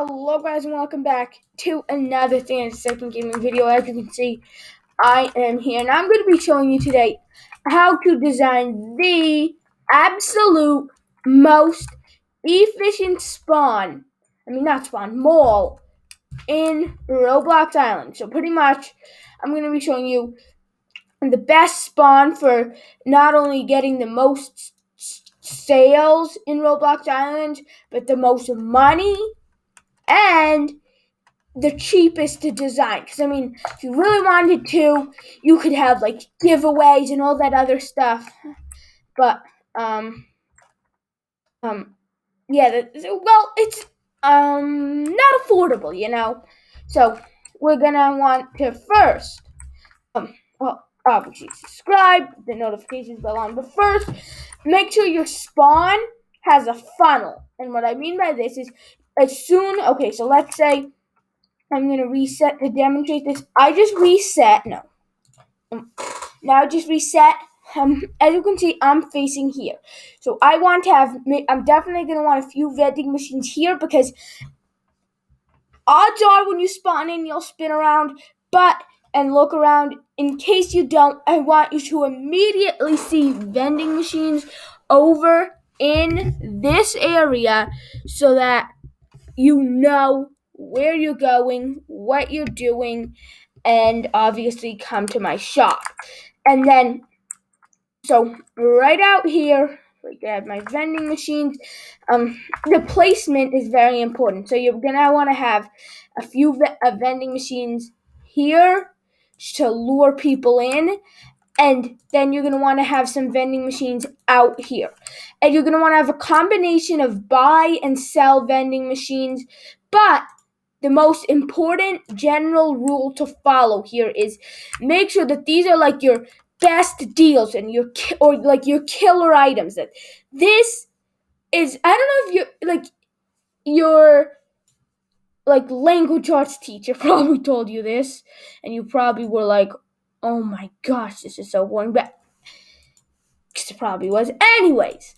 Hello guys and welcome back to another second gaming video. As you can see, I am here and I'm going to be showing you today how to design the absolute most efficient mall in Roblox Island. So pretty much I'm going to be showing you the best spawn for not only getting the most sales in Roblox Island, but the most money and the cheapest to design. Because, if you really wanted to, you could have, giveaways and all that other stuff. But, it's, not affordable, So, we're gonna want to first, obviously subscribe, the notifications bell on. But first, make sure your spawn has a funnel. And what I mean by this is, so let's say I'm going to reset to demonstrate this. I just reset. Now just reset. As you can see, I'm facing here. So I'm definitely going to want a few vending machines here because odds are when you spawn in, you'll spin around and look around. In case you don't, I want you to immediately see vending machines over in this area so that you know where you're going, what you're doing, and obviously come to my shop. And then, so right out here, we have my vending machines. The placement is very important. So you're gonna want to have a few vending machines here to lure people in. And then you're going to want to have some vending machines out here. And you're going to want to have a combination of buy and sell vending machines. But the most important general rule to follow here is make sure that these are like your best deals and your killer items. That this is, I don't know if your language arts teacher probably told you this, and you probably were like, oh my gosh, this is so boring, but it probably was. Anyways,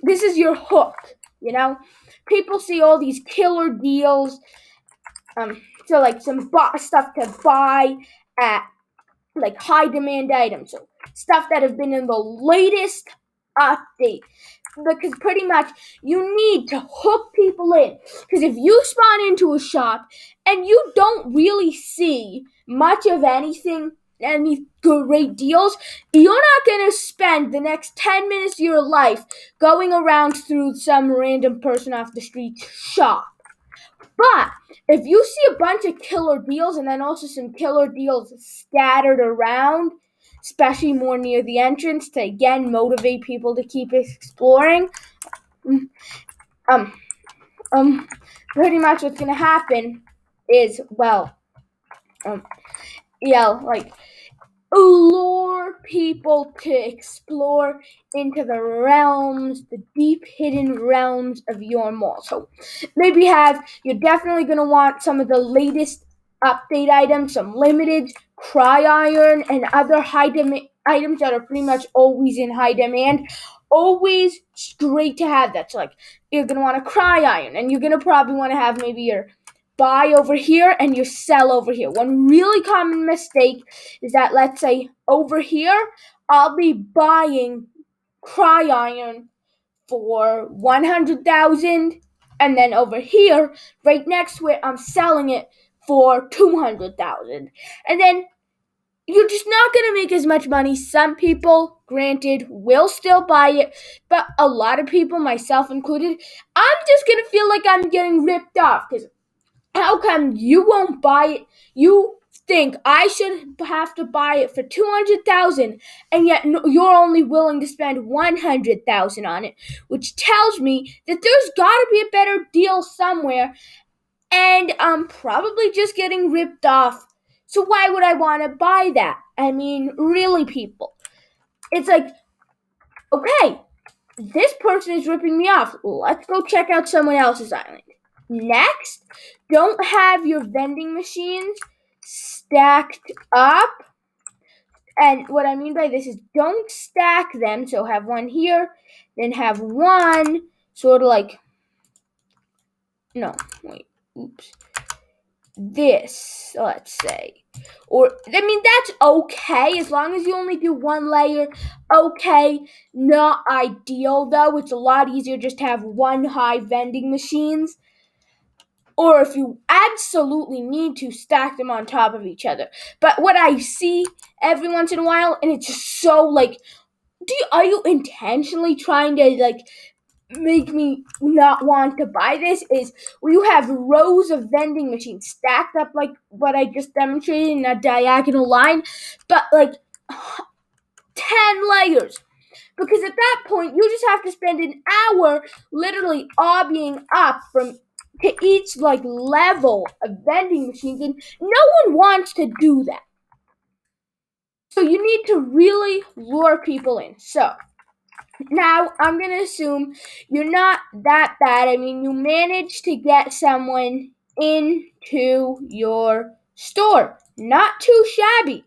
this is your hook, People see all these killer deals, some stuff to buy at, high demand items, so stuff that have been in the latest update. Because pretty much you need to hook people in. Because if you spawn into a shop and you don't really see much of anything, any great deals, you're not going to spend the next 10 minutes of your life going around through some random person off the street shop. But if you see a bunch of killer deals and then also some killer deals scattered around, especially more near the entrance to again motivate people to keep exploring, pretty much what's gonna happen is, lure people to explore into the deep hidden realms of your mall. So maybe you're definitely gonna want some of the latest update items, some limited cry iron and other high demand items that are pretty much always in high demand. Always great to have that. So you're gonna want a cry iron, and you're gonna probably want to have maybe your buy over here and your sell over here. One really common mistake is that, let's say over here, I'll be buying cry iron for 100,000, and then over here, right next to it, I'm selling it for 200,000. And then you're just not going to make as much money. Some people, granted, will still buy it, but a lot of people, myself included, I'm just going to feel like I'm getting ripped off. Because how come you won't buy it? You think I should have to buy it for 200,000, and yet you're only willing to spend 100,000 on it, which tells me that there's got to be a better deal somewhere, and I'm probably just getting ripped off. So why would I want to buy that? Really, people. It's like, okay, this person is ripping me off. Let's go check out someone else's island. Next, don't have your vending machines stacked up. And what I mean by this is don't stack them. So have one here, then have one sort of no, wait, oops. This, let's say. Or, I mean, that's okay as long as you only do one layer. Okay, not ideal though. It's a lot easier just to have one high vending machines. Or if you absolutely need to, stack them on top of each other. But what I see every once in a while, and it's just so like, are you intentionally trying to like make me not want to buy this, is where you have rows of vending machines stacked up like what I just demonstrated in a diagonal line, but like 10 layers. Because at that point, you just have to spend an hour literally obbying up from to each like level of vending machines, and no one wants to do that. So you need to really lure people in. So now I'm gonna assume you're not that bad. I mean, you managed to get someone into your store. Not too shabby.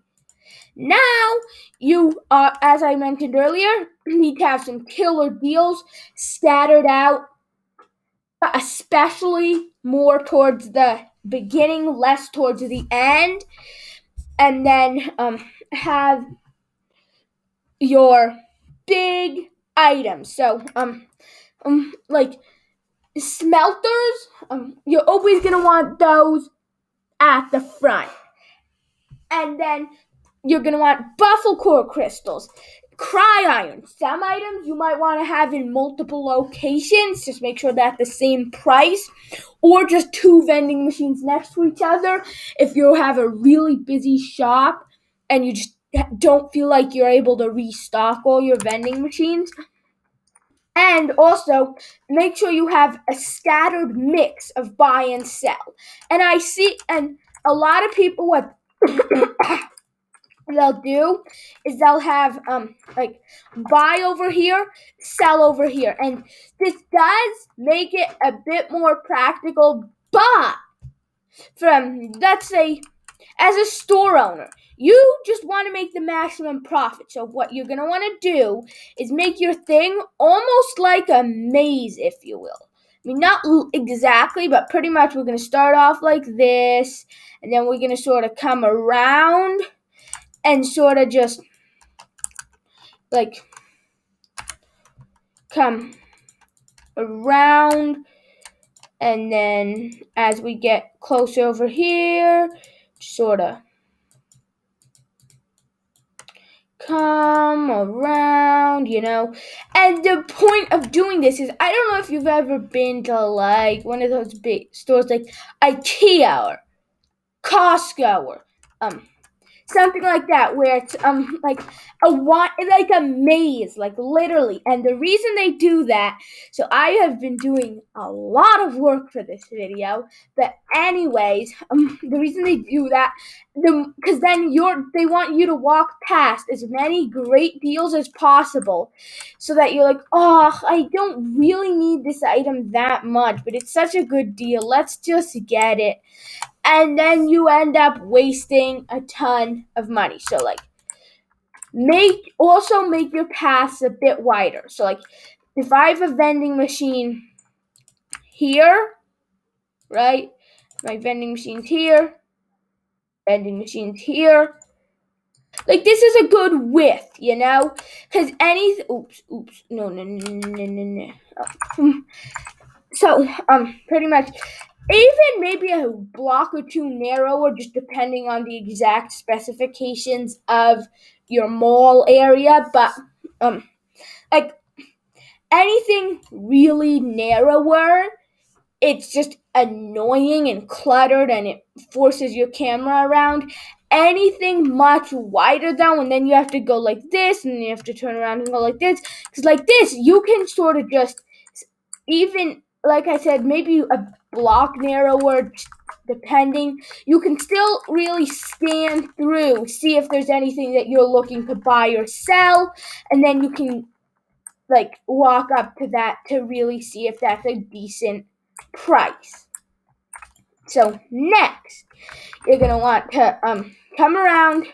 Now you, as I mentioned earlier, need to have some killer deals scattered out, especially more towards the beginning, less towards the end, and then have your big items. So like smelters, you're always gonna want those at the front, and then you're gonna want buffalo core crystals, cry iron. Some items you might want to have in multiple locations. Just make sure they're at the same price, or just two vending machines next to each other if you have a really busy shop and you just don't feel like you're able to restock all your vending machines. And also, make sure you have a scattered mix of buy and sell. And I see, and a lot of people, what they'll do is they'll have like buy over here, sell over here, and this does make it a bit more practical. But from, let's say, as a store owner, you just want to make the maximum profit. So what you're going to want to do is make your thing almost like a maze, if you will. I mean, not exactly, but pretty much we're going to start off like this, and then we're going to sort of come around and sort of just like come around, and then as we get closer over here, sort of come around, And the point of doing this is, I don't know if you've ever been to like one of those big stores like IKEA or Costco or something like that, where it's like a maze, like literally. And the reason they do that, so I have been doing a lot of work for this video, but anyways, the reason they do that, because then they want you to walk past as many great deals as possible, so that you're like, oh, I don't really need this item that much, but it's such a good deal, let's just get it. And then you end up wasting a ton of money. So like make your paths a bit wider. So like if I have a vending machine here, right? My vending machine's here, vending machine's here. Like this is a good width, Because no. So pretty much even maybe a block or two narrower, just depending on the exact specifications of your mall area. But like anything really narrower, it's just annoying and cluttered, and it forces your camera around. Anything much wider though, and then you have to go like this, and then you have to turn around and go like this. Because like this, you can sort of just, even like I said, maybe a block narrower, depending, you can still really scan through, see if there's anything that you're looking to buy or sell, and then you can like walk up to that to really see if that's a decent price. So next, you're gonna want to come around,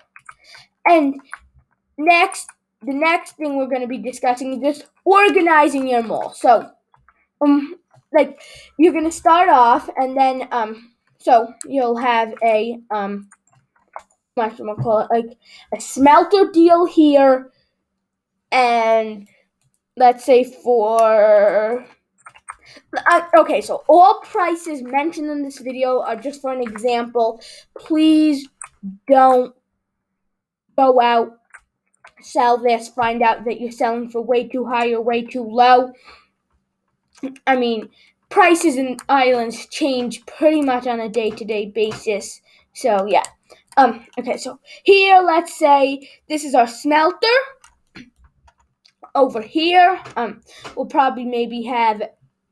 and the next thing we're gonna be discussing is just organizing your mall. So like you're gonna start off, and then so you'll have a what should I call it, like a smelter deal here, and let's say for okay, so all prices mentioned in this video are just for an example. Please don't go out, sell this, find out that you're selling for way too high or way too low. I mean, prices in islands change pretty much on a day-to-day basis. So yeah. Okay, so here, let's say this is our smelter. Over here, we'll probably maybe have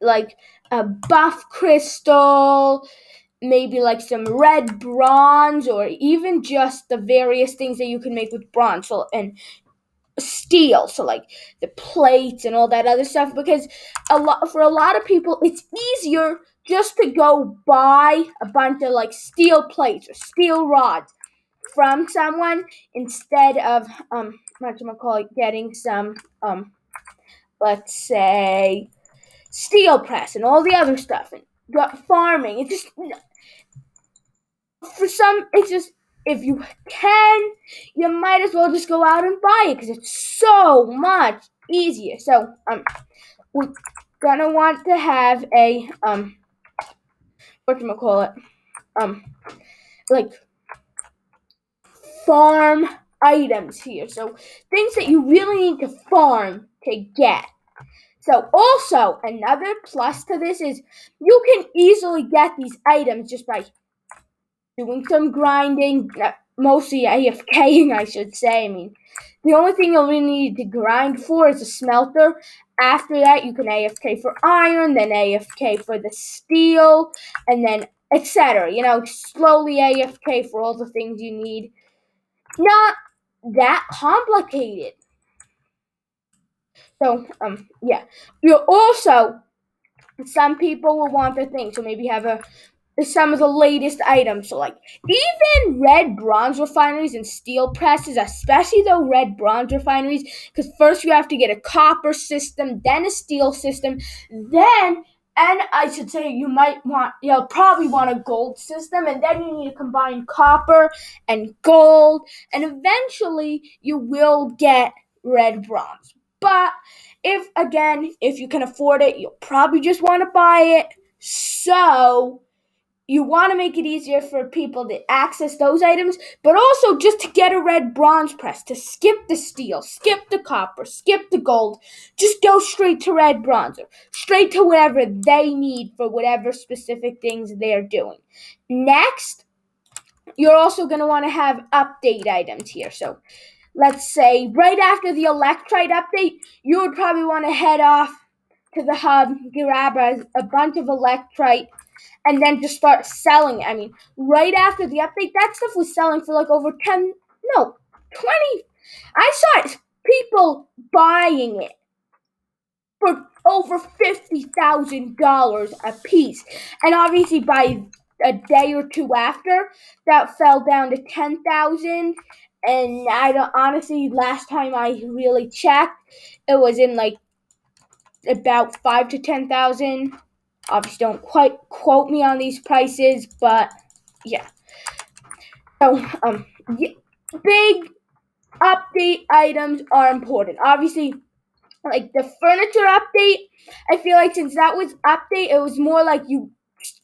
like a buff crystal, maybe like some red bronze, or even just the various things that you can make with bronze. So, and steel, so like the plates and all that other stuff, because for a lot of people it's easier just to go buy a bunch of like steel plates or steel rods from someone instead of what you call it, getting some let's say steel press and all the other stuff and farming. It just, for some, it's just, if you can, you might as well just go out and buy it because it's so much easier. So we're gonna want to have a whatchamacallit, like farm items here. So things that you really need to farm to get. So also another plus to this is you can easily get these items just by doing some grinding, mostly AFKing, I should say. I mean, the only thing you'll really need to grind for is a smelter. After that, you can AFK for iron, then AFK for the steel, and then etc. You know, slowly AFK for all the things you need. Not that complicated. So, yeah. You'll also, some people will want their thing, so maybe have some of the latest items. So like even red bronze refineries and steel presses, especially the red bronze refineries, because first you have to get a copper system, then a steel system, then, and I should say you'll probably want a gold system, and then you need to combine copper and gold, and eventually you will get red bronze. But if you can afford it, you'll probably just want to buy it. So you want to make it easier for people to access those items, but also just to get a red bronze press, to skip the steel, skip the copper, skip the gold, just go straight to red bronze, or straight to whatever they need for whatever specific things they're doing. Next, you're also going to want to have update items here. So let's say right after the electrite update, you would probably want to head off to the hub, grab a bunch of electrite, and then just start selling it. I mean, right after the update, that stuff was selling for like over 20. I saw it, people buying it for over $50,000 a piece. And obviously by a day or two after, that fell down to 10,000. And I don't, honestly, last time I really checked, it was in like about 5 to 10,000. Obviously, don't quite quote me on these prices, but yeah. So, big update items are important. Obviously, like the furniture update, I feel like since that was update, it was more like you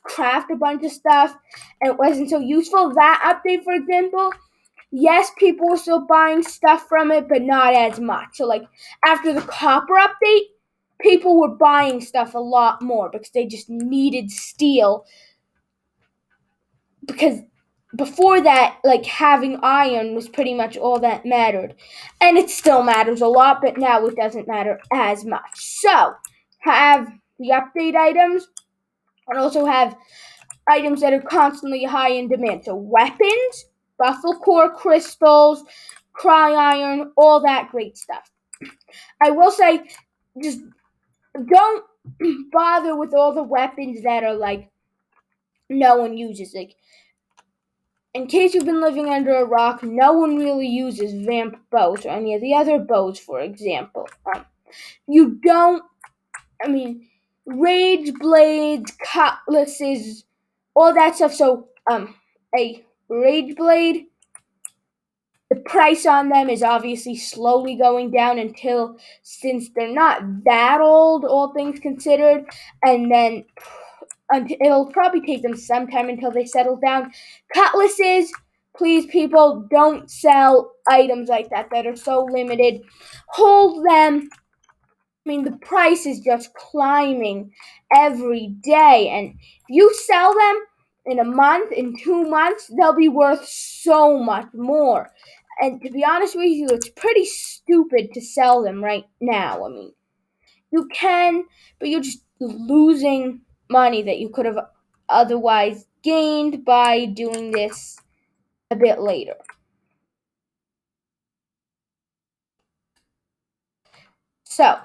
craft a bunch of stuff and it wasn't so useful. That update, for example, yes, people were still buying stuff from it, but not as much. So, like, after the copper update, people were buying stuff a lot more because they just needed steel. Because before that, like, having iron was pretty much all that mattered. And it still matters a lot, but now it doesn't matter as much. So, have the update items and also have items that are constantly high in demand. So, weapons, buffalo core crystals, cry iron, all that great stuff. I will say, just don't bother with all the weapons that are like no one uses. Like, in case you've been living under a rock, no one really uses vamp bows or any of the other bows, for example. You don't, I mean, rage blades, cutlasses, all that stuff. So a rage blade, the price on them is obviously slowly going down until, since they're not that old, all things considered, and then it'll probably take them some time until they settle down. Cutlasses, please, people, don't sell items like that are so limited. Hold them. I mean, the price is just climbing every day, and if you sell them in a month, in 2 months, they'll be worth so much more. And to be honest with you, it's pretty stupid to sell them right now. I mean, you can, but you're just losing money that you could have otherwise gained by doing this a bit later. So,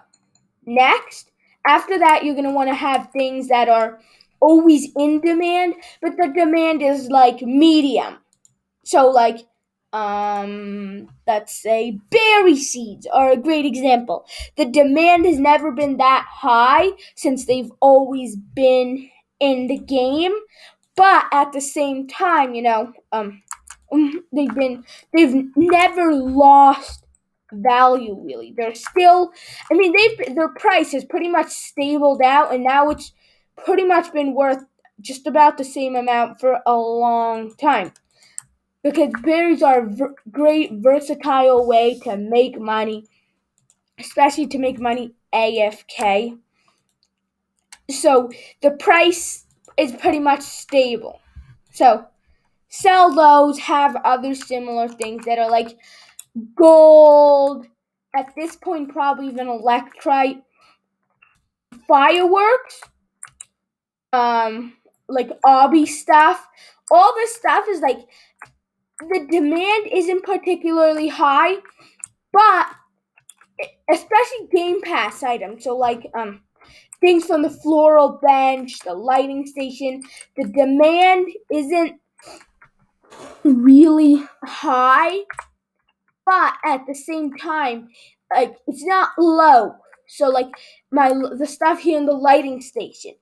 next, after that, you're going to want to have things that are always in demand, but the demand is like medium. So, like, let's say berry seeds are a great example. The demand has never been that high since they've always been in the game, but at the same time, they've never lost value really. They're still, I mean, their price has pretty much stabled out, and now it's pretty much been worth just about the same amount for a long time, because berries are a great versatile way to make money, especially to make money AFK. So the price is pretty much stable. So sell those, have other similar things that are like gold, at this point probably even electrite, fireworks, like obby stuff. All this stuff is like, the demand isn't particularly high, but especially Game Pass items. So like things from the floral bench, the lighting station, the demand isn't really high, but at the same time, like it's not low. So like the stuff here in the lighting station,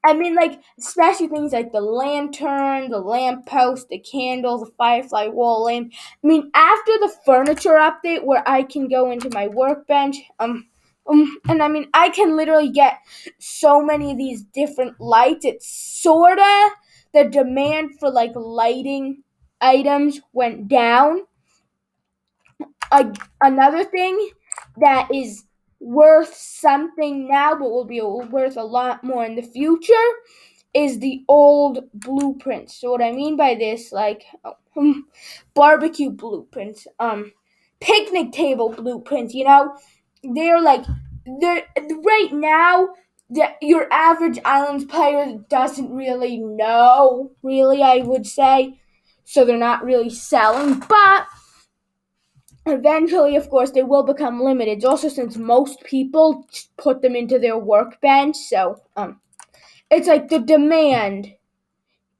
I mean, like, especially things like the lantern, the lamppost, the candle, the firefly wall lamp. I mean, after the furniture update where I can go into my workbench, and I mean, I can literally get so many of these different lights. It's sorta, the demand for like lighting items went down. Another thing that is worth something now, but will be worth a lot more in the future, is the old blueprints. So what I mean by this, like barbecue blueprints, picnic table blueprints. They're like, they're right now. Your average islands player doesn't really know, really, I would say, so they're not really selling. But eventually, of course, they will become limited. Also, since most people put them into their workbench, so it's like the demand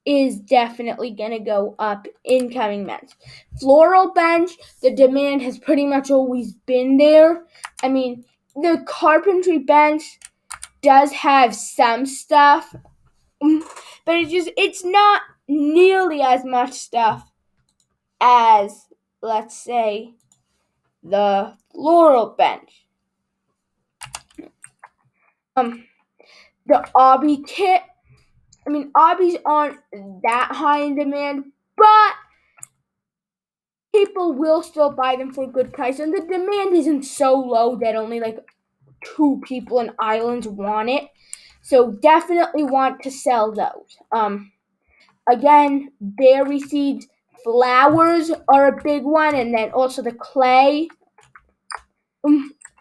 is definitely going to go up in coming months. Floral bench, the demand has pretty much always been there. I mean, the carpentry bench does have some stuff, but it's not nearly as much stuff as, let's say, the floral bench. The obby kit, I mean, obbies aren't that high in demand, but people will still buy them for a good price, and the demand isn't so low that only like 2 people in islands want it. So definitely want to sell those. Again, berry seeds, flowers are a big one, and then also the clay.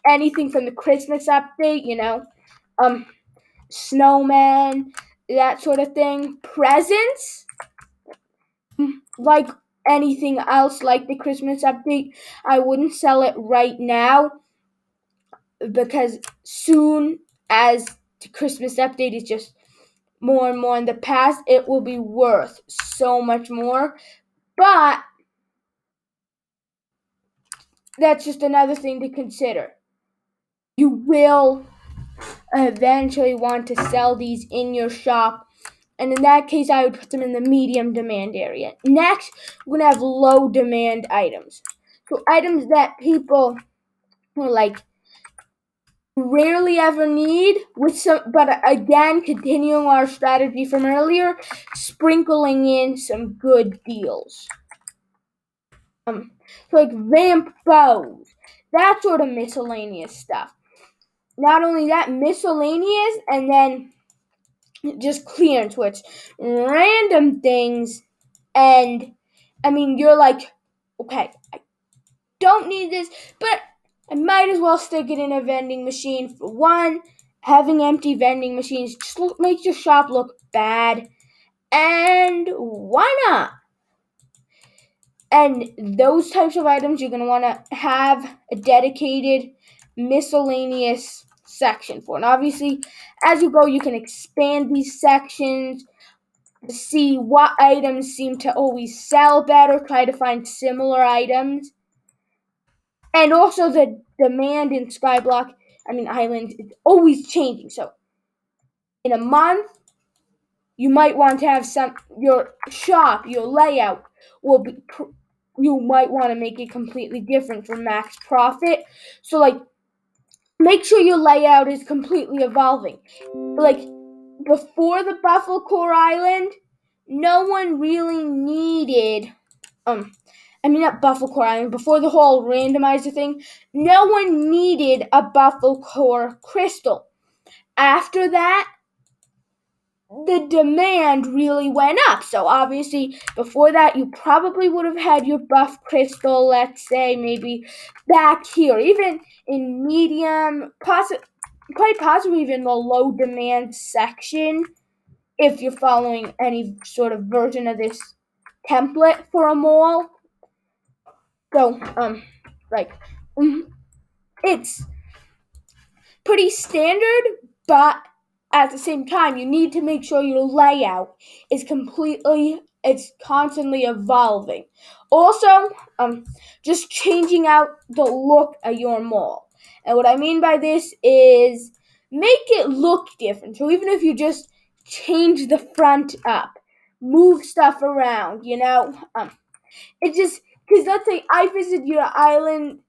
Anything from the Christmas update, snowman, that sort of thing. Presents, like anything else, like the Christmas update, I wouldn't sell it right now, because soon as the Christmas update is just more and more in the past, it will be worth so much more. But that's just another thing to consider. You will eventually want to sell these in your shop. And in that case, I would put them in the medium demand area. Next, we're going to have low demand items. So items that people like rarely ever need, with some, but again, continuing our strategy from earlier, sprinkling in some good deals. So like vamp bows, that sort of miscellaneous stuff. Not only that, miscellaneous, and then just clearance, which random things, and I mean, you're like, okay, I don't need this, but I might as well stick it in a vending machine. For one, having empty vending machines just makes your shop look bad, and why not? And those types of items, you're going to want to have a dedicated miscellaneous section for. And obviously, as you go, you can expand these sections to see what items seem to always sell better, try to find similar items. And also the demand in skyblock, islands, is always changing. So in a month, you might want to have your shop, your layout will be, you might want to make it completely different for max profit. So like, make sure your layout is completely evolving. Like, before the Buffalo Core Island, no one really needed, not Buffalo Core Island, before the whole randomizer thing, no one needed a Buffalo Core crystal. After that, the demand really went up. So obviously, before that, you probably would have had your buff crystal, let's say, maybe back here, even in medium, quite possibly even the low demand section, if you're following any sort of version of this template for a mall. So, like, it's pretty standard, but at the same time, you need to make sure your layout is it's constantly evolving. Also, just changing out the look of your mall. And what I mean by this is make it look different. So even if you just change the front up, move stuff around, it just, because let's say I visited your island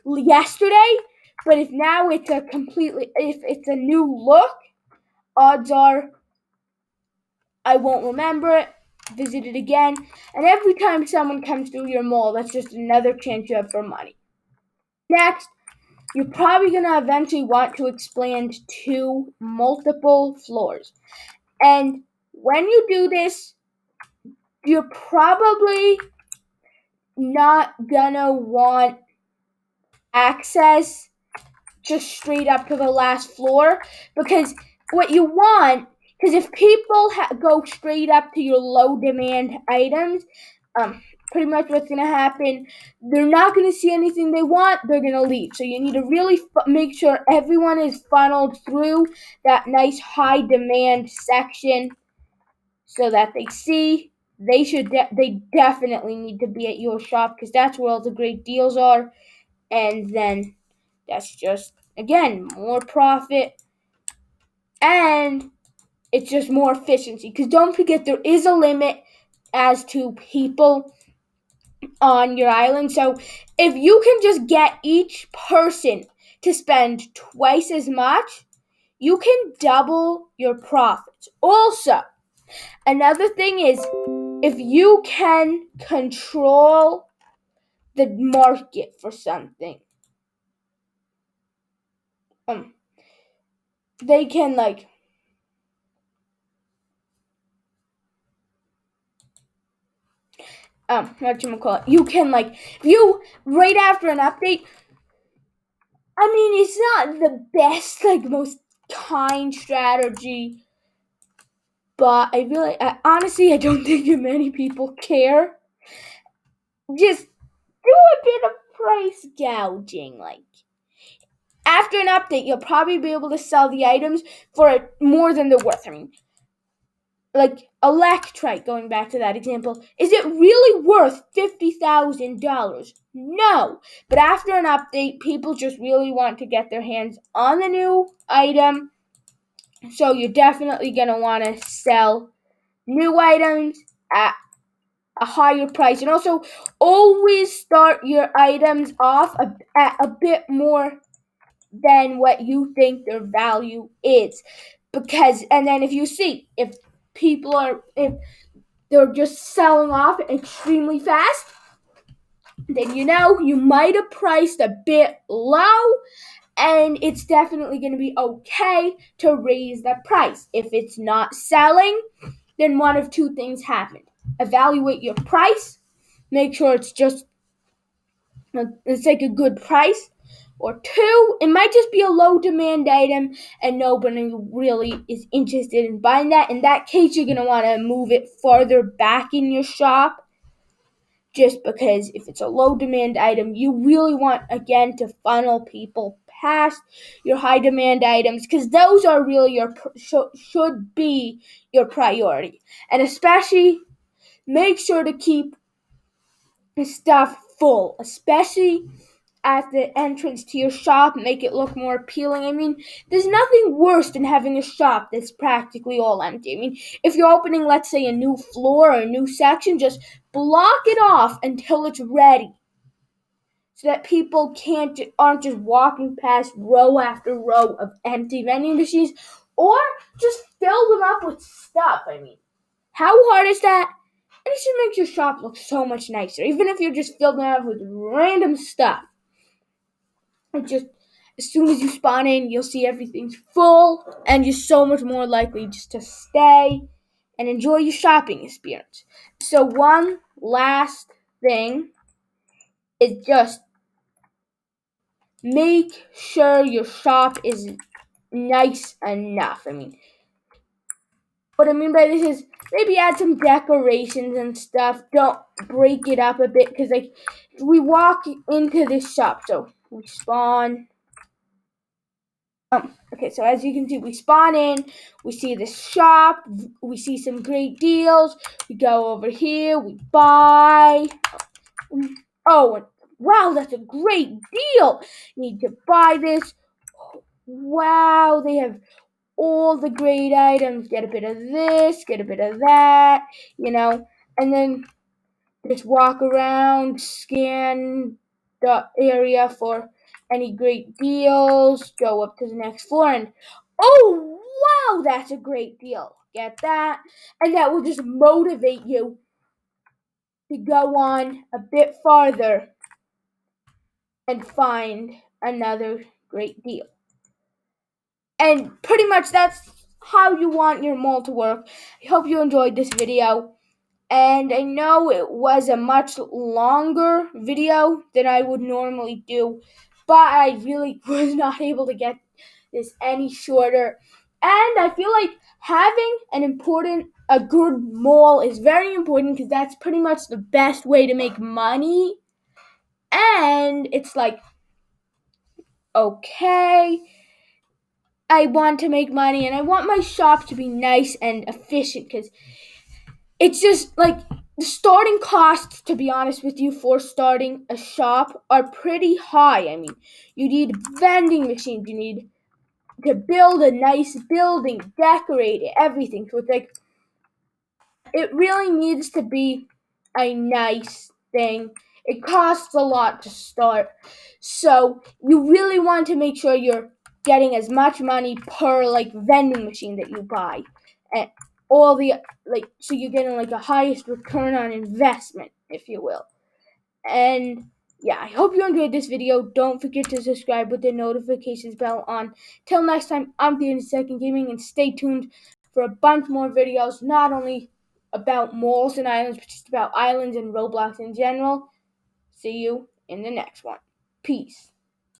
yesterday, but if now it's if it's a new look, odds are I won't remember it, visit it again, and every time someone comes through your mall, that's just another chance you have for money. Next, you're probably going to eventually want to expand to multiple floors. And when you do this, you're probably not going to want access just straight up to the last floor, because what you want, because if people go straight up to your low demand items, pretty much what's going to happen, they're not going to see anything they want, they're going to leave. So you need to really make sure everyone is funneled through that nice high demand section so that they see they definitely need to be at your shop, because that's where all the great deals are. And then that's just, again, more profit, and it's just more efficiency. Because don't forget, there is a limit as to people on your island. So if you can just get each person to spend twice as much, you can double your profits. Also, another thing is, if you can control the market for something, they can you can if you right after an update, it's not the best, most kind strategy, but honestly, I don't think many people care. Just do a bit of price gouging. After an update, you'll probably be able to sell the items for more than they're worth. like electrite, going back to that example, is it really worth $50,000? No. But after an update, people just really want to get their hands on the new item. So you're definitely going to want to sell new items at a higher price. And also, always start your items off at a bit more than what you think their value is. Because, and then if you see, if they're just selling off extremely fast, then you might have priced a bit low, and it's definitely going to be okay to raise the price. If it's not selling, then one of two things happen. Evaluate your price, make sure it's like a good price, or two, it might just be a low demand item and nobody really is interested in buying that. In that case, you're going to want to move it farther back in your shop, just because if it's a low demand item, you really want, again, to funnel people past your high demand items, because those are really should be your priority. And especially make sure to keep stuff full, especially at the entrance to your shop. Make it look more appealing. I mean, there's nothing worse than having a shop that's practically all empty. I mean, if you're opening, let's say, a new floor or a new section, just block it off until it's ready, so that people aren't just walking past row after row of empty vending machines, or just fill them up with stuff. I mean, how hard is that? And it should make your shop look so much nicer, even if you're just filling it up with random stuff. Just as soon as you spawn in, you'll see everything's full, and you're so much more likely just to stay and enjoy your shopping experience. So one last thing is just make sure your shop is nice enough. I mean, what I mean by this is maybe add some decorations and stuff. Don't break it up a bit, because like we walk into this shop, so we spawn. Okay, so as you can see, we spawn in, we see this shop, we see some great deals, we go over here, we buy. Oh, wow, that's a great deal. Need to buy this. Wow, they have all the great items. Get a bit of this, get a bit of that, and then just walk around, scan the area for any great deals, go up to the next floor, and oh, wow, that's a great deal. Get that, and that will just motivate you to go on a bit farther and find another great deal. And pretty much that's how you want your mall to work. I hope you enjoyed this video. And I know it was a much longer video than I would normally do, but I really was not able to get this any shorter. And I feel like having a good mall is very important, because that's pretty much the best way to make money. And it's like, okay, I want to make money and I want my shop to be nice and efficient, because it's just like the starting costs, to be honest with you, for starting a shop are pretty high. I mean, you need vending machines, you need to build a nice building, decorate it, everything. So it's like, it really needs to be a nice thing. It costs a lot to start. So you really want to make sure you're getting as much money per vending machine that you buy. And so you're getting a highest return on investment, if you will. And yeah, I hope you enjoyed this video. Don't forget to subscribe with the notifications bell on. Till next time, I'm the Second Gaming, and stay tuned for a bunch more videos, not only about malls and islands, but just about islands and Roblox in general. See you in the next one. Peace.